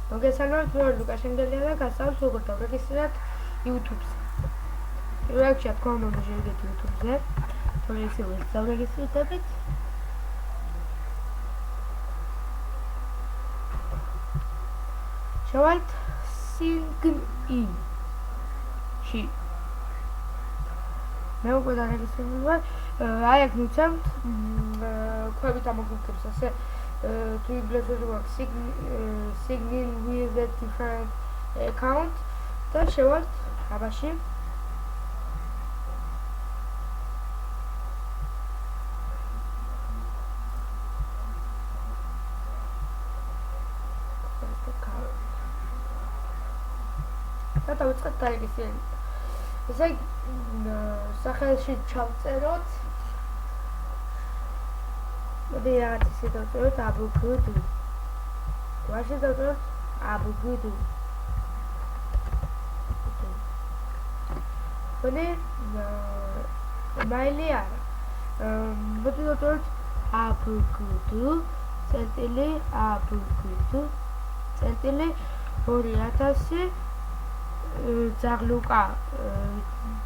მოგესალმებით, მე ვარ ლუკა შემდელია და გასწავლთ როგორ დავრეგისტრირებთ YouTube-ზე. პირველ რიგში თქვა უნდა მოვიდეთ YouTube-ზე. თორე ისევ დავრეგისტრირდებით. შევალთ Sign in. მე უკვე დარეგისტრირებული ვარ. აი აქ მივცემთ ქვევით ამოგგებს ასე to implement work sign in with a different account და შევალთ აბაში და დავიწყეთ დარეგისტრირება. ესე სახელში ჩავწეროთ მოდი რაღაც ისე დავწეროთ აბუგუდუ. ვაში დავწეროთ აბუგუდუ. მოდი მაილი არა. მოდი დავწეროთ აბუგუდუ ცენტილი აბუგუდუ ცენტილი 2000 ზაღლუკა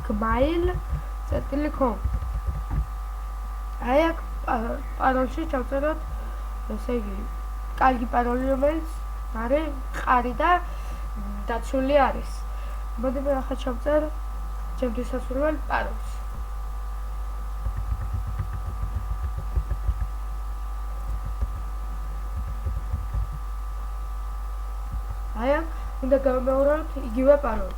gmail.com. აი აქ პაროლში ჩავწეროთ ესე იგი კარგი პაროლი რომელიც არის ყარი და დაცული არის. მოდი მე ახლა ჩავწერ ჩემთვის სასურველ პაროლს. აი აქ უნდა გავიმეორებთ იგივე პაროლი.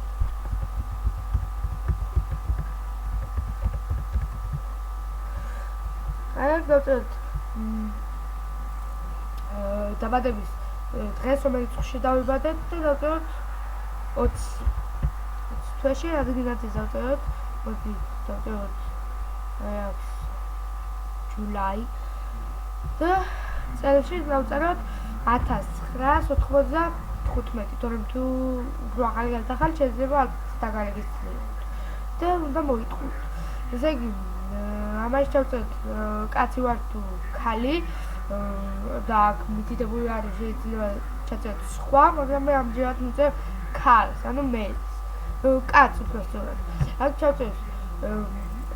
აი აქ დავწერთ დაბადების დღეს რომელიც წუთში დავიბადეთ და დავწეროთ 20 თვეში ადგილად დავწეროთ მოდი დავწეროთ აი აქ ჯულაი და წელში დავწეროთ 1995 თორემ თუ უფრო ახალი გადახალ შეიძლება დაგარეგისტრიროთ და უნდა მოიტყუოთ. ესე იგი ამაში ჩავწერთ კაცი ვარ თუ ხალი და აქ მითითებული არის შეიძლება ჩაწეროთ სხვა, მაგრამ მე ამჯერად მივწერ ქალს, ანუ მელს. კაცს უფრო სწორად. აქ ჩავწერთ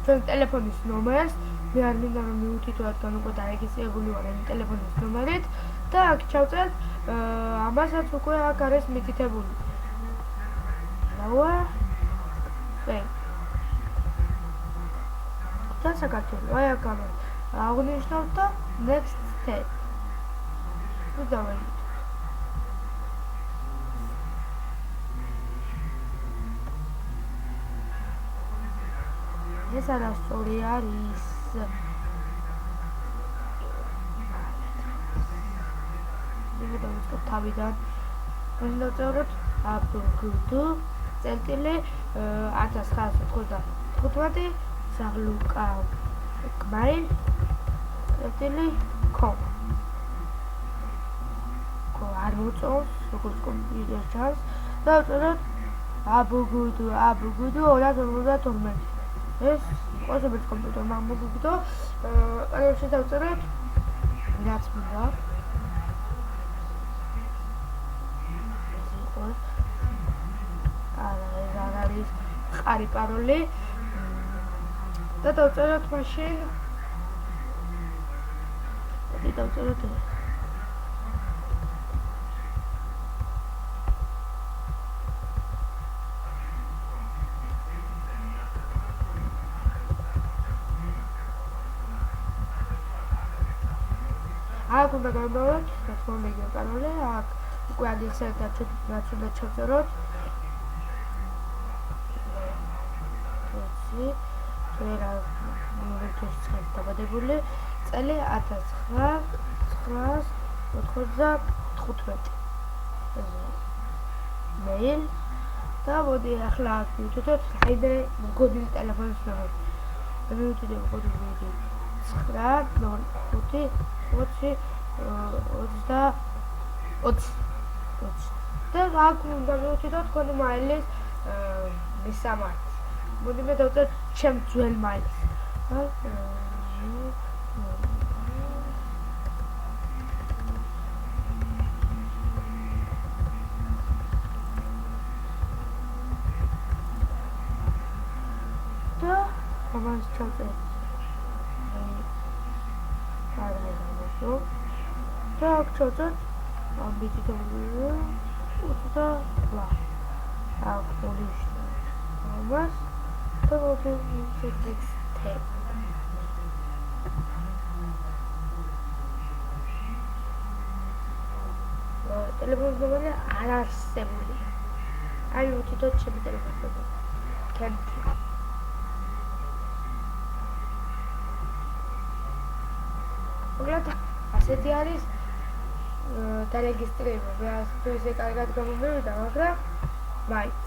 ჩვენ ტელეფონის ნომერს, მე არ მინდა რომ მივუთითო რადგან უკვე დარეგისტრირებული ვარ ამ ტელეფონის ნომერით და აქ ჩავწერთ ამასაც უკვე აქ არის მითითებული. Lower Bank. და საქართველო, აი აქ აღნიშნავთ და next step. თუ დავაიდეთ. ეს არასწორი არის. დავიწყოთ თავიდან. უნდა დავწეროთ აბუგუდუ ცენტილი 1995 ზაღლუკა gmail.com. არ მოწონს როგორც კომპიუტერ ჩანს და დავწეროთ აბუგუდუ 2052. ეს ყოველთვის კომპიუტერმა მოგიგდო. პაროლში დავწეროთ რაც მინდა. არის ყარი პაროლი და დავწეროთ მაშინ და დავწეროთ აქ უნდა გავიმეოროთ თორმეტი პაროლი აქ უკვე ადრესად რაც უნდა ჩავწეროთ ვერა მოვეთოს დაბადებული წელი 1995 მეილ და მოდი ახლა ვიტყვით საიდე მოგოდი ტელეფონის ნომერი. მივიტყვით მოგოდი 9 და აქ უნდა მივიტყვით თქვენი მაილის მისამართი. მოდი მე დავწერთ ჩემ ძველ მაილს. ამას ჩავწერთ. არაერთხელ და აქ ჩავწერთ ამბიტი თორე და აქ მოვიშლ ამას და მოვიხსენებ ტექსტი. ტელეფონის ნომერი არ არსებული. აი თვითონ ჩემი ტელეფონის ნომერი. კენჭი. მოგლათ ასეთი არის დარეგისტრირება. მე ასე თუ ისე კარგად გამომივიდა, მაგრამ მაინც